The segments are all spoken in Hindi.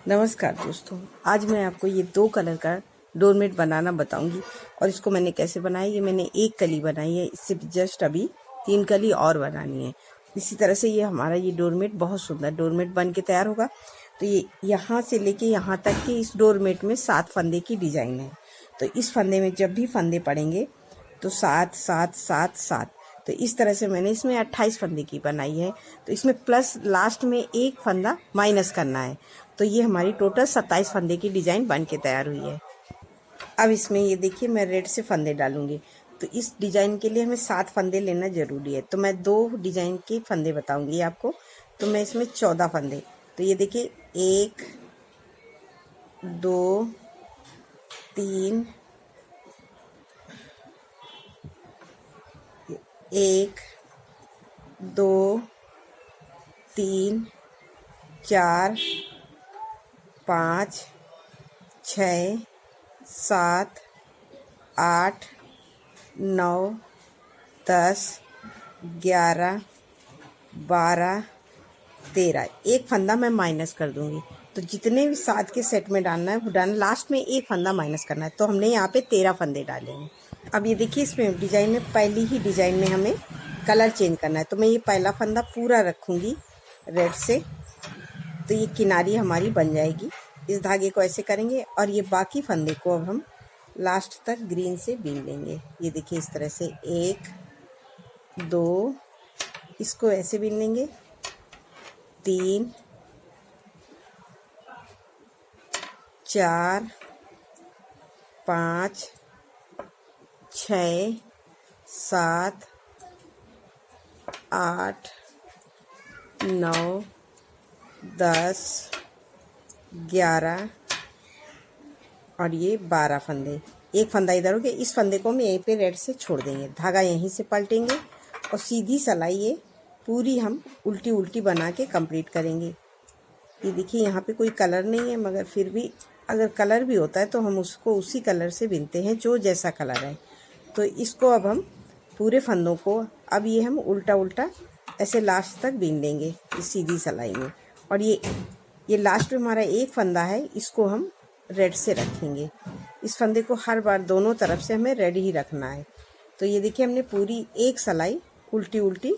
नमस्कार दोस्तों, आज मैं आपको ये 2 कलर का डोरमेट बनाना बताऊंगी। और इसको मैंने कैसे बनाया, ये मैंने एक कली बनाई है, इससे जस्ट अभी 3 कली और बनानी है। इसी तरह से ये हमारा ये डोरमेट बहुत सुंदर डोरमेट बन के तैयार होगा। तो ये यहाँ से लेके यहाँ तक के इस डोरमेट में 7 फंदे की डिजाइन है। तो इस फंदे में जब भी फंदे पड़ेंगे तो 7 7 7 7, तो इस तरह से मैंने इसमें 28 फंदे की बनाई है। तो इसमें प्लस लास्ट में एक फंदा माइनस करना है। तो ये हमारी टोटल 27 फंदे की डिज़ाइन बन के तैयार हुई है। अब इसमें ये देखिए, मैं रेड से फंदे डालूंगी। तो इस डिज़ाइन के लिए हमें 7 फंदे लेना ज़रूरी है। तो मैं 2 डिज़ाइन के फंदे बताऊंगी आपको। तो मैं इसमें 14 फंदे, तो ये देखिए 1 2 3 1 2 3 4 5 6 7 8 9 10 11 12 13, एक फंदा मैं माइनस कर दूंगी। तो जितने भी 7 के सेट में डालना है वो डालना, लास्ट में एक फंदा माइनस करना है। तो हमने यहाँ पे 13 फंदे डालेंगे। अब ये देखिए, इसमें डिजाइन में पहली ही डिजाइन में हमें कलर चेंज करना है। तो मैं ये पहला फंदा पूरा रखूंगी रेड से, तो ये किनारी हमारी बन जाएगी। इस धागे को ऐसे करेंगे और ये बाकी फंदे को अब हम लास्ट तक ग्रीन से बीन लेंगे। ये देखिए इस तरह से 1 2, इसको ऐसे बीन लेंगे, 3 4 5 6 7 8 9 10 11 और ये 12 फंदे। एक फंदा इधर हो गया। इस फंदे को हम यहीं पे रेड से छोड़ देंगे, धागा यहीं से पलटेंगे और सीधी सिलाई ये पूरी हम उल्टी उल्टी बना के कंप्लीट करेंगे। ये देखिए, यहाँ पे कोई कलर नहीं है, मगर फिर भी अगर कलर भी होता है तो हम उसको उसी कलर से बिनते हैं जो जैसा कलर है। तो इसको अब हम पूरे फंदों को अब ये हम उल्टा उल्टा ऐसे लास्ट तक बीन लेंगे इस सीधी सिलाई में। और ये लास्ट में हमारा एक फंदा है, इसको हम रेड से रखेंगे। इस फंदे को हर बार दोनों तरफ से हमें रेड ही रखना है। तो ये देखिए, हमने पूरी एक सिलाई उल्टी उल्टी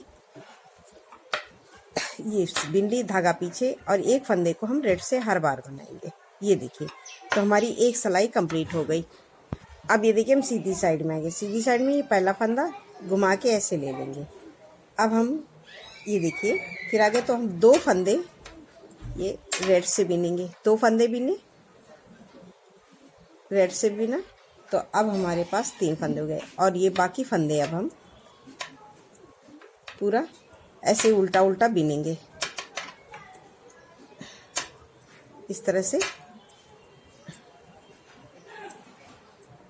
ये बिन ली, धागा पीछे, और एक फंदे को हम रेड से हर बार बनाएंगे। ये देखिए, तो हमारी एक सिलाई कंप्लीट हो गई। अब ये देखिए, हम सीधी साइड में आएंगे। सीधी साइड में ये पहला फंदा घुमा के ऐसे ले लेंगे। अब हम ये देखिए, फिर आगे तो हम 2 फंदे ये रेड से बिनेंगे। 2 फंदे बिने, रेड से बिना, तो अब हमारे पास 3 फंदे हो गए। और ये बाकी फंदे अब हम पूरा ऐसे उल्टा उल्टा बिनेंगे इस तरह से।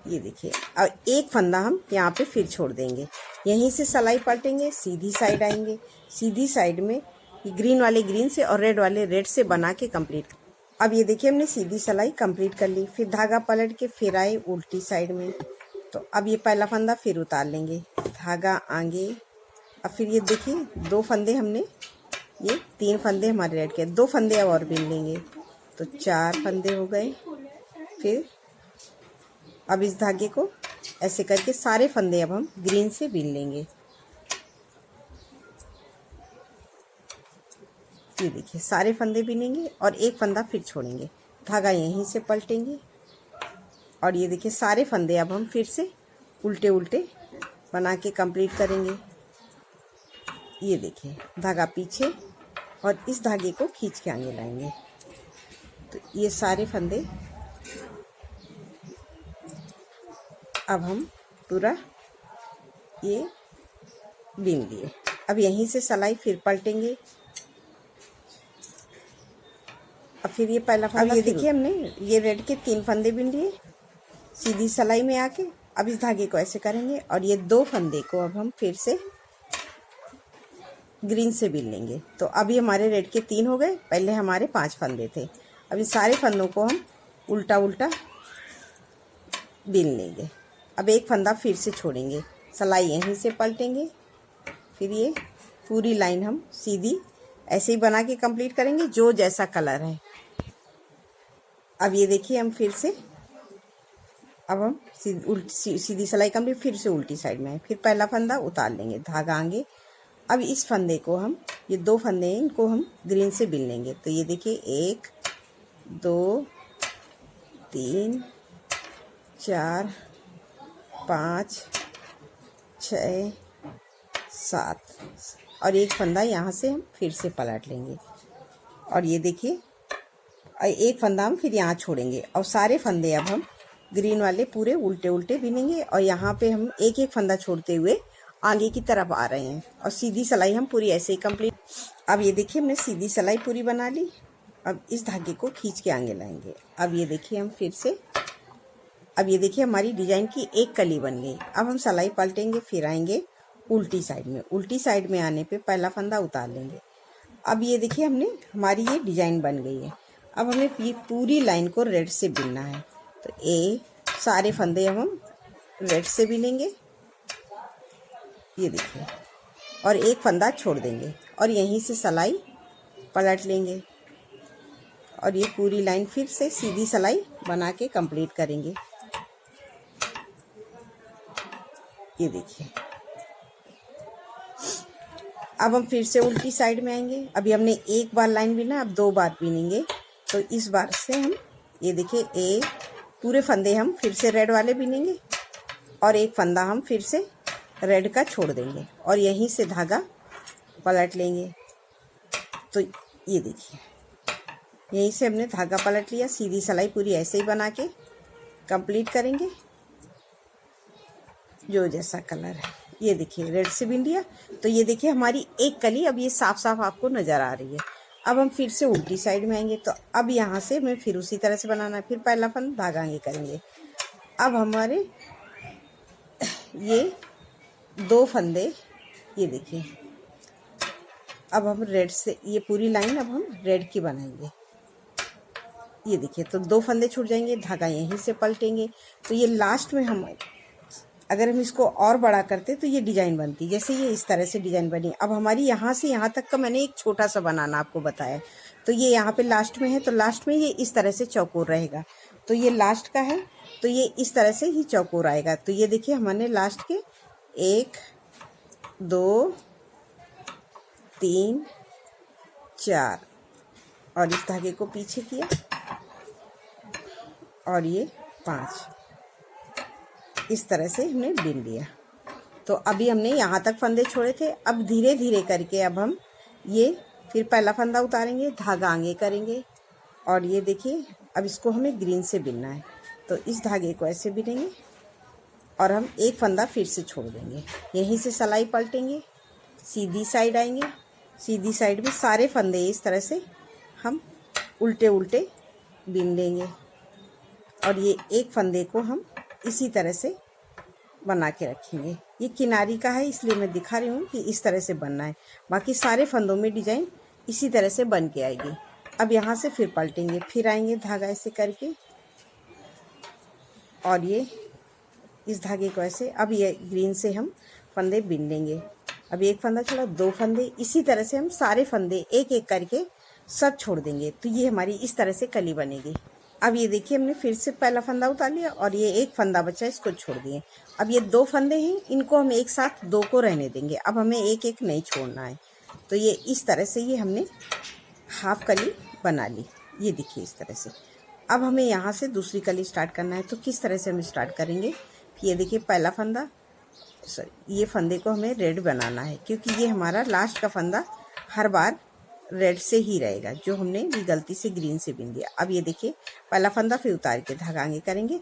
ये देखिए, अब एक फंदा हम यहाँ पे फिर छोड़ देंगे, यहीं से सिलाई पलटेंगे, सीधी साइड आएंगे। सीधी साइड में ग्रीन वाले ग्रीन से और रेड वाले रेड से बना के कंप्लीट। अब ये देखिए, हमने सीधी सिलाई कंप्लीट कर ली। फिर धागा पलट के फिर आए उल्टी साइड में। तो अब ये पहला फंदा फिर उतार लेंगे, धागा आगे। अब फिर ये देखिए, 2 फंदे हमने, ये 3 फंदे हमारे रेड के, 2 फंदे अब और बीन लेंगे, तो 4 फंदे हो गए। फिर अब इस धागे को ऐसे करके सारे फंदे अब हम ग्रीन से बीन लेंगे। ये देखिए, सारे फंदे बीनेंगे और एक फंदा फिर छोड़ेंगे, धागा यहीं से पलटेंगे। और ये देखिए, सारे फंदे अब हम फिर से उल्टे उल्टे बना के कंप्लीट करेंगे। ये देखिए, धागा पीछे और इस धागे को खींच के आगे लाएंगे। तो ये सारे फंदे अब हम पूरा ये बीन लिए। अब यहीं से सिलाई फिर पलटेंगे। अब फिर ये पहला फंदा, अब ये देखिए, हमने ये रेड के 3 फंदे बीन लिए सीधी सिलाई में आके। अब इस धागे को ऐसे करेंगे और ये 2 फंदे को अब हम फिर से ग्रीन से बीन लेंगे। तो अभी हमारे रेड के 3 हो गए, पहले हमारे 5 फंदे थे। अब इस सारे फंदों को हम उल्टा उल्टा बीन लेंगे। अब एक फंदा फिर से छोड़ेंगे, सिलाई यहीं से पलटेंगे। फिर ये पूरी लाइन हम सीधी ऐसे ही बना के कंप्लीट करेंगे, जो जैसा कलर है। अब ये देखिए हम फिर से, अब हम सीधी सिलाई कंप्लीट, फिर से उल्टी साइड में है, फिर पहला फंदा उतार लेंगे, धागा आगे। अब इस फंदे को हम, ये 2 फंदे हैं, इनको हम ग्रीन से बिन लेंगे। तो ये देखिए 1 2 3 4 5 6 7 और एक फंदा यहाँ से हम फिर से पलट लेंगे। और ये देखिए एक फंदा हम फिर यहाँ छोड़ेंगे और सारे फंदे अब हम ग्रीन वाले पूरे उल्टे उल्टे बिनेंगे। और यहाँ पे हम एक एक फंदा छोड़ते हुए आगे की तरफ आ रहे हैं और सीधी सिलाई हम पूरी ऐसे ही कंप्लीट। अब ये देखिए हमने सीधी सिलाई पूरी बना ली। अब इस धागे को खींच के आगे लाएंगे। अब ये देखिए हम फिर से, अब ये देखिए हमारी डिजाइन की एक कली बन गई। अब हम सिलाई पलटेंगे, फिर आएंगे उल्टी साइड में। उल्टी साइड में आने पे पहला फंदा उतार लेंगे। अब ये देखिए हमने, हमारी ये डिजाइन बन गई है। अब हमें ये पूरी लाइन को रेड से बिनना है। तो सारे फंदे हम रेड से बिनेंगे, ये देखिए, और एक फंदा छोड़ देंगे और यहीं से सिलाई पलट लेंगे और ये पूरी लाइन फिर से सीधी सिलाई बना के कंप्लीट करेंगे। ये देखिए अब हम फिर से उल्टी साइड में आएंगे। अभी हमने एक बार लाइन बिना, अब 2 बार बिनेंगे। तो इस बार से हम, ये देखिए पूरे फंदे हम फिर से रेड वाले बिनेंगे और एक फंदा हम फिर से रेड का छोड़ देंगे और यहीं से धागा पलट लेंगे। तो ये देखिए यहीं से हमने धागा पलट लिया। सीधी सिलाई पूरी ऐसे ही बना के कंप्लीट करेंगे। जो जैसा कलर है, ये देखिए रेड से बिन लिया। तो ये देखिए हमारी एक कली अब ये साफ साफ आपको नज़र आ रही है। अब हम फिर से उल्टी साइड में आएंगे। तो अब यहाँ से हमें फिर उसी तरह से बनाना है। फिर पहला फंदा धागा आगे करेंगे। अब हमारे ये 2 फंदे, ये देखिए, अब हम रेड से, ये पूरी लाइन अब हम रेड की बनाएंगे। ये देखिए तो 2 फंदे छूट जाएंगे, धागा यहीं से पलटेंगे। तो ये लास्ट में हम, अगर हम इसको और बड़ा करते तो ये डिजाइन बनती, जैसे ये इस तरह से डिजाइन बनी। अब हमारी यहाँ से यहाँ तक का मैंने एक छोटा सा बनाना आपको बताया। तो ये यहाँ पे लास्ट में है, तो लास्ट में ये इस तरह से चौकोर रहेगा। तो ये लास्ट का है, तो ये इस तरह से ही चौकोर आएगा। तो ये देखिए हमने लास्ट के 1 2 3 4 और इस धागे को पीछे किया और ये 5, इस तरह से हमने बिन लिया। तो अभी हमने यहाँ तक फंदे छोड़े थे। अब धीरे धीरे करके अब हम ये फिर पहला फंदा उतारेंगे, धागा आगे करेंगे और ये देखिए अब इसको हमें ग्रीन से बिनना है। तो इस धागे को ऐसे बिनेंगे और हम एक फंदा फिर से छोड़ देंगे, यहीं से सिलाई पलटेंगे, सीधी साइड आएंगे। सीधी साइड में सारे फंदे इस तरह से हम उल्टे उल्टे बिन लेंगे और ये एक फंदे को हम इसी तरह से बना के रखेंगे। ये किनारी का है इसलिए मैं दिखा रही हूँ कि इस तरह से बनना है। बाकी सारे फंदों में डिजाइन इसी तरह से बन के आएगी। अब यहाँ से फिर पलटेंगे, फिर आएंगे धागा ऐसे करके और ये इस धागे को ऐसे, अब ये ग्रीन से हम फंदे बिन लेंगे। अब एक फंदा छोड़ा, 2 फंदे, इसी तरह से हम सारे फंदे एक एक करके सब छोड़ देंगे। तो ये हमारी इस तरह से कली बनेगी। अब ये देखिए हमने फिर से पहला फंदा उतार लिया और ये एक फंदा बचा, इसको छोड़ दिए। अब ये 2 फंदे हैं, इनको हम एक साथ 2 को रहने देंगे। अब हमें एक एक नहीं छोड़ना है। तो ये इस तरह से ये हमने हाफ कली बना ली। ये देखिए इस तरह से। अब हमें यहाँ से दूसरी कली स्टार्ट करना है। तो किस तरह से हम स्टार्ट करेंगे, ये देखिए पहला फंदा, ये फंदे को हमें रेड बनाना है क्योंकि ये हमारा लास्ट का फंदा हर बार रेड से ही रहेगा, जो हमने भी गलती से ग्रीन से बिन दिया। अब ये देखिए पहला फंदा, फिर उतार के धागा आगे करेंगे।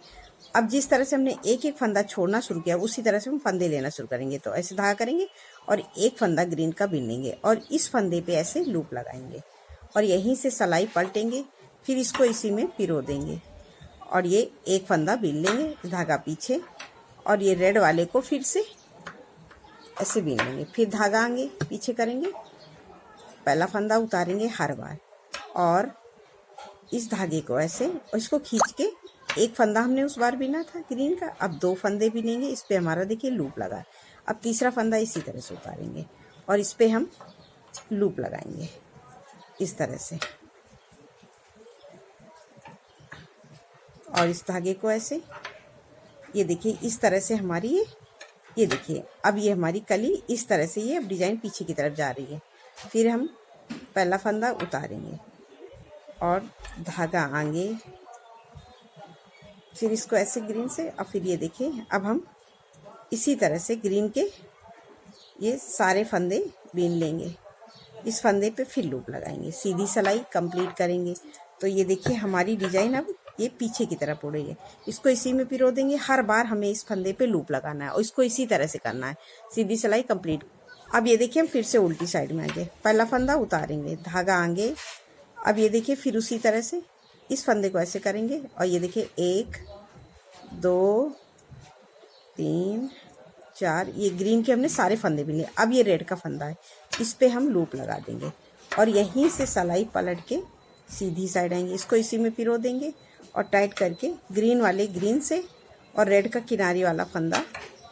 अब जिस तरह से हमने एक एक फंदा छोड़ना शुरू किया उसी तरह से हम फंदे लेना शुरू करेंगे। तो ऐसे धागा करेंगे और एक फंदा ग्रीन का बिन लेंगे और इस फंदे पे ऐसे लूप लगाएंगे और यहीं से सिलाई पलटेंगे, फिर इसको इसी में पिरो देंगे और ये एक फंदा बिन लेंगे, धागा पीछे, और ये रेड वाले को फिर से ऐसे बिन लेंगे। फिर धागा आगे पीछे करेंगे, पहला फंदा उतारेंगे हर बार और इस धागे को ऐसे, और इसको खींच के, एक फंदा हमने उस बार बिना था ग्रीन का, अब 2 फंदे बिनेंगे। इस पे हमारा देखिए लूप लगा। अब तीसरा फंदा इसी तरह से उतारेंगे और इस पे हम लूप लगाएंगे इस तरह से। और इस धागे को ऐसे, ये देखिए इस तरह से हमारी ये देखिए अब ये हमारी कली इस तरह से ये अब डिजाइन पीछे की तरफ जा रही है। फिर हम पहला फंदा उतारेंगे और धागा आगे, फिर इसको ऐसे ग्रीन से, और फिर ये देखिए अब हम इसी तरह से ग्रीन के ये सारे फंदे बीन लेंगे। इस फंदे पे फिर लूप लगाएंगे, सीधी सिलाई कंप्लीट करेंगे। तो ये देखिए हमारी डिजाइन अब ये पीछे की तरफ उड़ रही है। इसको इसी में पिरो देंगे। हर बार हमें इस फंदे पे लूप लगाना है और इसको इसी तरह से करना है, सीधी सिलाई कंप्लीट। अब ये देखिए हम फिर से उल्टी साइड में आगे, पहला फंदा उतारेंगे, धागा आगे। अब ये देखिए फिर उसी तरह से इस फंदे को ऐसे करेंगे और ये देखिए 1 2 3 4, ये ग्रीन के हमने सारे फंदे भी लिए। अब ये रेड का फंदा है, इस पे हम लूप लगा देंगे और यहीं से सिलाई पलट के सीधी साइड आएंगे। इसको इसी में पिरो देंगे और टाइट करके ग्रीन वाले ग्रीन से और रेड का किनारी वाला फंदा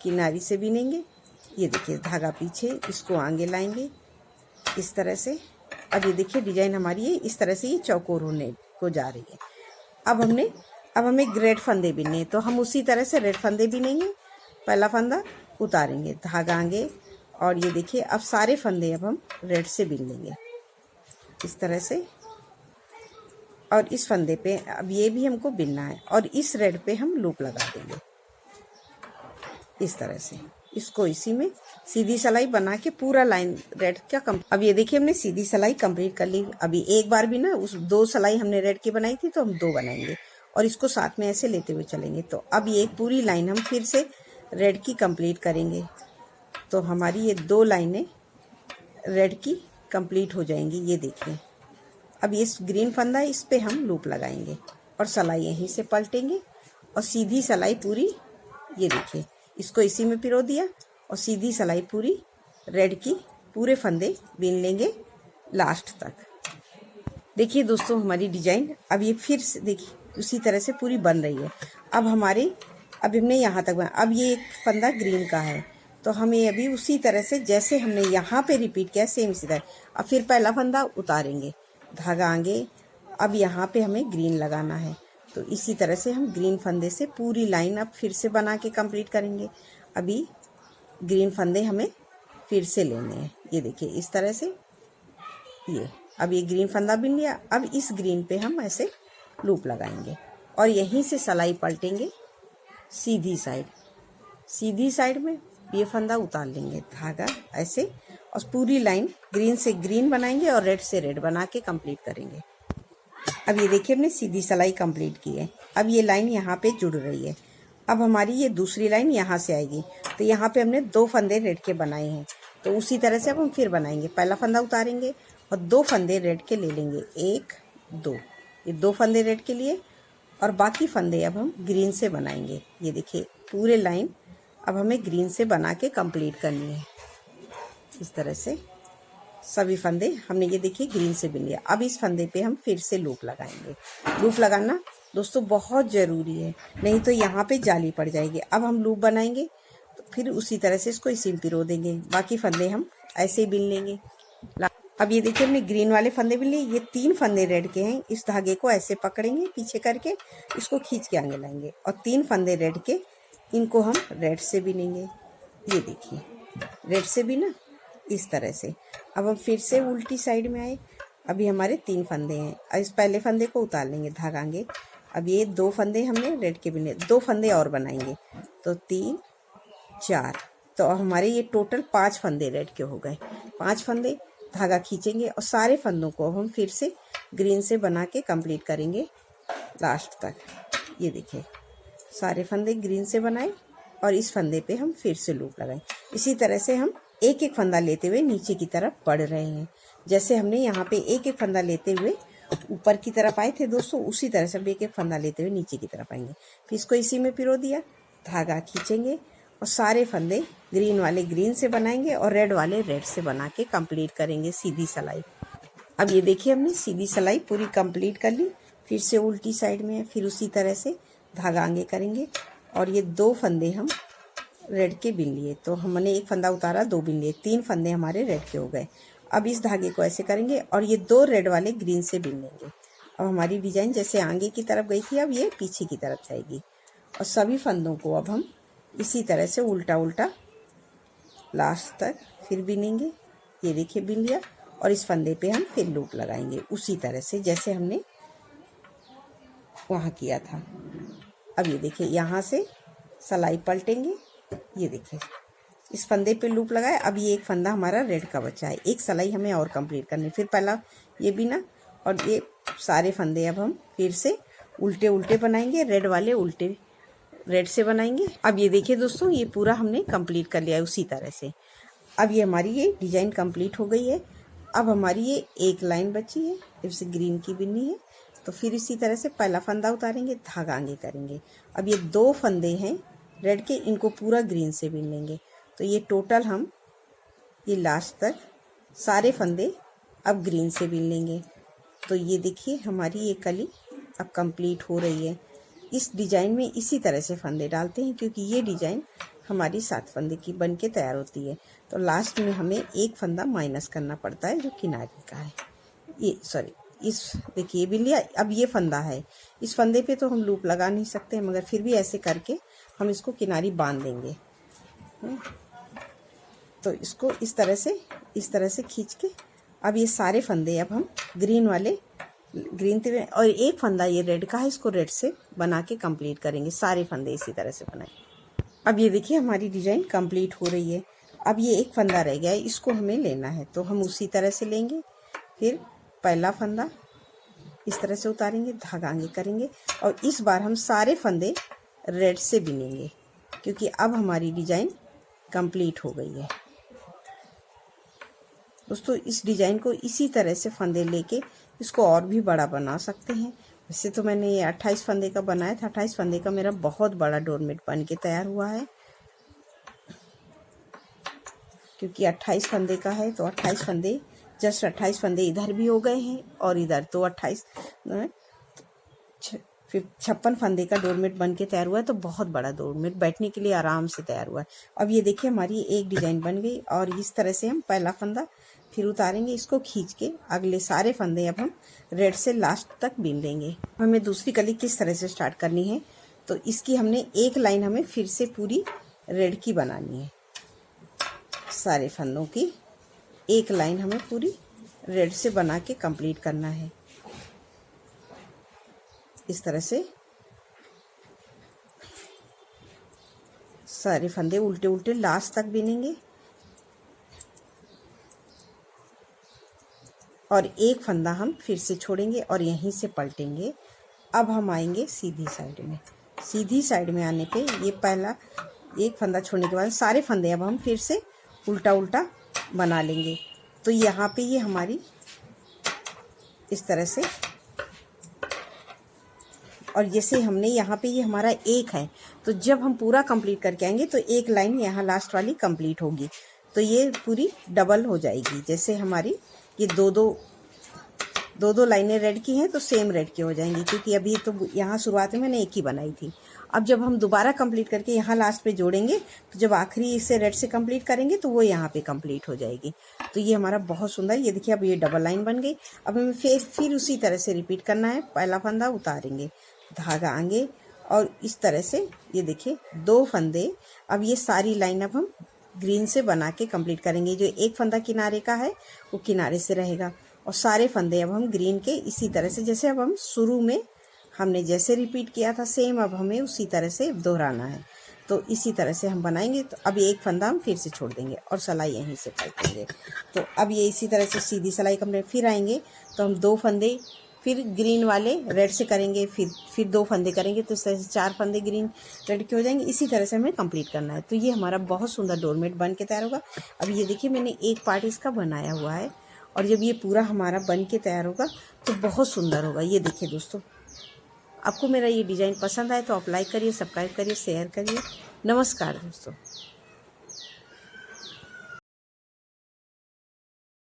किनारी से बीनेंगे। ये देखिए धागा पीछे, इसको आगे लाएंगे इस तरह से। अब ये देखिए डिजाइन हमारी है इस तरह से ये चौकोर होने को जा रही है। अब हमें रेड फंदे बीनने हैं, तो हम उसी तरह से रेड फंदे बीनेंगे। पहला फंदा उतारेंगे, धागा आगे, और ये देखिए अब सारे फंदे अब हम रेड से बीन लेंगे इस तरह से। और इस फंदे पे अब ये भी हमको बिनना है और इस रेड पे हम लूप लगा देंगे इस तरह से। इसको इसी में सीधी सिलाई बना के पूरा लाइन रेड का अब ये देखिए हमने सीधी सिलाई कंप्लीट कर ली। अभी एक बार भी ना, उस 2 सिलाई हमने रेड की बनाई थी तो हम 2 बनाएंगे और इसको साथ में ऐसे लेते हुए चलेंगे। तो अब ये पूरी लाइन हम फिर से रेड की कंप्लीट करेंगे। तो हमारी ये 2 लाइनें रेड की कंप्लीट हो जाएंगी। ये देखिए अब ये ग्रीन फंदा है, इस पे हम लूप लगाएंगे और सिलाई यहीं से पलटेंगे और सीधी सिलाई पूरी, ये देखिए इसको इसी में पिरो दिया और सीधी सिलाई पूरी रेड की पूरे फंदे बीन लेंगे लास्ट तक। देखिए दोस्तों हमारी डिजाइन अब ये फिर से देखिए उसी तरह से पूरी बन रही है। अब हमने यहाँ तक अब ये एक फंदा ग्रीन का है, तो हमें अभी उसी तरह से जैसे हमने यहाँ पे रिपीट किया सेम इसी तरह। अब फिर पहला फंदा उतारेंगे, धागा आगे। अब यहाँ पे हमें ग्रीन लगाना है, तो इसी तरह से हम ग्रीन फंदे से पूरी लाइन अब फिर से बना के कंप्लीट करेंगे। अभी ग्रीन फंदे हमें फिर से लेने हैं, ये देखिए इस तरह से। ये अब ये ग्रीन फंदा बिन लिया। अब इस ग्रीन पे हम ऐसे लूप लगाएंगे और यहीं से सिलाई पलटेंगे सीधी साइड में ये फंदा उतार लेंगे, धागा ऐसे, और पूरी लाइन ग्रीन से ग्रीन बनाएंगे और रेड से रेड बना के कंप्लीट करेंगे। अब ये देखिए हमने सीधी सिलाई कंप्लीट की है। अब ये लाइन यहाँ पे जुड़ रही है। अब हमारी ये दूसरी लाइन यहाँ से आएगी, तो यहाँ पे हमने 2 फंदे रेड के बनाए हैं, तो उसी तरह से अब हम फिर बनाएंगे। पहला फंदा उतारेंगे और 2 फंदे रेड के ले लेंगे, 1 2, ये 2 फंदे रेड के लिए और बाकी फंदे अब हम ग्रीन से बनाएंगे। ये देखिए पूरे लाइन अब हमें ग्रीन से बना के कंप्लीट करनी है इस तरह से। सभी फंदे हमने ये देखिए ग्रीन से बिन लिया। अब इस फंदे पे हम फिर से लूप लगाएंगे। लूप लगाना दोस्तों बहुत ज़रूरी है, नहीं तो यहाँ पे जाली पड़ जाएगी। अब हम लूप बनाएंगे तो फिर उसी तरह से इसको इसी में पिरो देंगे, बाकी फंदे हम ऐसे ही बिन लेंगे। अब ये देखिए हमने ग्रीन वाले फंदे बिन लिए। ये 3 फंदे रेड के हैं, इस धागे को ऐसे पकड़ेंगे पीछे करके, इसको खींच के आगे लाएंगे और 3 फंदे रेड के, इनको हम रेड से बिनेंगे। ये देखिए रेड से बिना इस तरह से। अब हम फिर से उल्टी साइड में आए। अभी हमारे 3 फंदे हैं, अब इस पहले फंदे को उतार लेंगे, धागा आगे। अब ये 2 फंदे हमने रेड के बिने, 2 फंदे और बनाएंगे, तो 3 4, तो हमारे ये टोटल 5 फंदे रेड के हो गए। 5 फंदे, धागा खींचेंगे और सारे फंदों को हम फिर से ग्रीन से बना के कंप्लीट करेंगे लास्ट तक। ये देखिए सारे फंदे ग्रीन से बनाए और इस फंदे पे हम फिर से लूप लगाए। इसी तरह से हम एक एक फंदा लेते हुए नीचे की तरफ बढ़ रहे हैं। जैसे हमने यहाँ पे एक एक फंदा लेते हुए ऊपर की तरफ आए थे दोस्तों, उसी तरह से हम एक एक फंदा लेते हुए नीचे की तरफ आएंगे। फिर इसको इसी में पिरो दिया, धागा खींचेंगे और सारे फंदे ग्रीन वाले ग्रीन से बनाएंगे और रेड वाले रेड से बना के कंप्लीट करेंगे सीधी सिलाई। अब ये देखिए हमने सीधी सिलाई पूरी कंप्लीट कर ली। फिर से उल्टी साइड में है, फिर उसी तरह से धागा आगे करेंगे और ये 2 फंदे हम रेड के बिन लिए, तो हमने एक फंदा उतारा, 2 बिन लिए, 3 फंदे हमारे रेड के हो गए। अब इस धागे को ऐसे करेंगे और ये 2 रेड वाले ग्रीन से बिन लेंगे। अब हमारी डिजाइन जैसे आगे की तरफ गई थी, अब ये पीछे की तरफ जाएगी। और सभी फंदों को अब हम इसी तरह से उल्टा उल्टा लास्ट तक फिर बिनेंगे। ये देखिए बिन लिया, और इस फंदे पे हम फिर लूप लगाएंगे उसी तरह से जैसे हमने वहाँ किया था। अब ये देखिए यहाँ से सिलाई पलटेंगे, ये देखिए इस फंदे पे लूप लगाए। अब ये एक फंदा हमारा रेड का बचा है, एक सिलाई हमें और कंप्लीट करनी। फिर पहला ये बिना, और ये सारे फंदे अब हम फिर से उल्टे उल्टे बनाएंगे, रेड वाले उल्टे रेड से बनाएंगे। अब ये देखिए दोस्तों, ये पूरा हमने कंप्लीट कर लिया है उसी तरह से। अब ये हमारी ये डिजाइन कंप्लीट हो गई है। अब हमारी ये एक लाइन बची है, जैसे ग्रीन की बिननी है, तो फिर इसी तरह से पहला फंदा उतारेंगे, धागा आगे करेंगे। अब ये 2 फंदे हैं रेड के, इनको पूरा ग्रीन से बिन लेंगे। तो ये टोटल हम ये लास्ट तक सारे फंदे अब ग्रीन से बिन लेंगे। तो ये देखिए हमारी ये कली अब कंप्लीट हो रही है। इस डिजाइन में इसी तरह से फंदे डालते हैं, क्योंकि ये डिजाइन हमारी 7 फंदे की बन के तैयार होती है। तो लास्ट में हमें एक फंदा माइनस करना पड़ता है जो किनारे का है। ये सॉरी, इस देखिए बिन लिया। अब ये फंदा है, इस फंदे पे तो हम लूप लगा नहीं सकते, मगर फिर भी ऐसे करके हम इसको किनारी बांध देंगे। तो इसको इस तरह से खींच के अब ये सारे फंदे अब हम ग्रीन वाले ग्रीन थे, और एक फंदा ये रेड का है, इसको रेड से बना के कंप्लीट करेंगे। सारे फंदे इसी तरह से बनाए। अब ये देखिए हमारी डिजाइन कंप्लीट हो रही है। अब ये एक फंदा रह गया है, इसको हमें लेना है, तो हम उसी तरह से लेंगे। फिर पहला फंदा इस तरह से उतारेंगे, धागा आगे करेंगे, और इस बार हम सारे फंदे रेड से बिनेंगे, क्योंकि अब हमारी डिजाइन कंप्लीट हो गई है। दोस्तों इस डिजाइन को इसी तरह से फंदे लेके इसको और भी बड़ा बना सकते हैं। वैसे तो मैंने ये 28 फंदे का बनाया था, 28 फंदे का मेरा बहुत बड़ा डोरमेट बन के तैयार हुआ है। क्योंकि 28 फंदे का है, तो 28 फंदे जस्ट 28 फंदे इधर भी हो गए हैं, और इधर तो 56 फंदे का डोरमेट बन के तैयार हुआ है। तो बहुत बड़ा डोरमेट बैठने के लिए आराम से तैयार हुआ है। अब ये देखिए हमारी एक डिजाइन बन गई, और इस तरह से हम पहला फंदा फिर उतारेंगे, इसको खींच के अगले सारे फंदे अब हम रेड से लास्ट तक बीन देंगे। हमें दूसरी कली किस तरह से स्टार्ट करनी है, तो इसकी हमने एक लाइन हमें फिर से पूरी रेड की बनानी है। सारे फंदों की एक लाइन हमें पूरी रेड से बना के कंप्लीट करना है। इस तरह से सारे फंदे उल्टे उल्टे लास्ट तक बिनेंगे, और एक फंदा हम फिर से छोड़ेंगे और यहीं से पलटेंगे। अब हम आएंगे सीधी साइड में। सीधी साइड में आने पे ये पहला एक फंदा छोड़ने के बाद सारे फंदे अब हम फिर से उल्टा उल्टा बना लेंगे। तो यहाँ पे ये हमारी इस तरह से, और जैसे हमने यहाँ पे ये हमारा एक है, तो जब हम पूरा कंप्लीट करके आएंगे तो एक लाइन यहाँ लास्ट वाली कंप्लीट होगी, तो ये पूरी डबल हो जाएगी। जैसे हमारी ये दो लाइनें रेड की हैं तो सेम रेड की हो जाएंगी, क्योंकि अभी तो यहाँ शुरुआत में मैंने एक ही बनाई थी। अब जब हम दोबारा कंप्लीट करके यहाँ लास्ट पे जोड़ेंगे, तो जब आखिरी इसे रेड से कंप्लीट करेंगे तो वो यहाँ पे कंप्लीट हो जाएगी। तो ये हमारा बहुत सुंदर, ये देखिए अब ये डबल लाइन बन गई। अब हमें फिर उसी तरह से रिपीट करना है। पहला फंदा उतारेंगे, धागा आगे, और इस तरह से ये देखिए 2 फंदे। अब ये सारी लाइन अब हम ग्रीन से बना के कंप्लीट करेंगे। जो एक फंदा किनारे का है वो किनारे से रहेगा, और सारे फंदे अब हम ग्रीन के इसी तरह से, जैसे अब हम शुरू में हमने जैसे रिपीट किया था सेम, अब हमें उसी तरह से दोहराना है। तो इसी तरह से हम बनाएंगे। तो अब एक फंदा हम फिर से छोड़ देंगे और सिलाई यहीं से काटेंगे। तो अब ये इसी तरह से सीधी सिलाई कंप्लीट। फिर आएंगे तो हम 2 फंदे फिर ग्रीन वाले रेड से करेंगे, फिर 2 फंदे करेंगे, तो इस तरह से 4 फंदे ग्रीन रेड के हो जाएंगे। इसी तरह से हमें कंप्लीट करना है। तो ये हमारा बहुत सुंदर डोरमेट बन के तैयार होगा। अब ये देखिए मैंने एक पार्ट इसका बनाया हुआ है, और जब ये पूरा हमारा बन के तैयार होगा तो बहुत सुंदर होगा। ये देखिए दोस्तों, आपको मेरा ये डिज़ाइन पसंद आए तो आप लाइक करिए, सब्सक्राइब करिए, शेयर करिए। नमस्कार दोस्तों।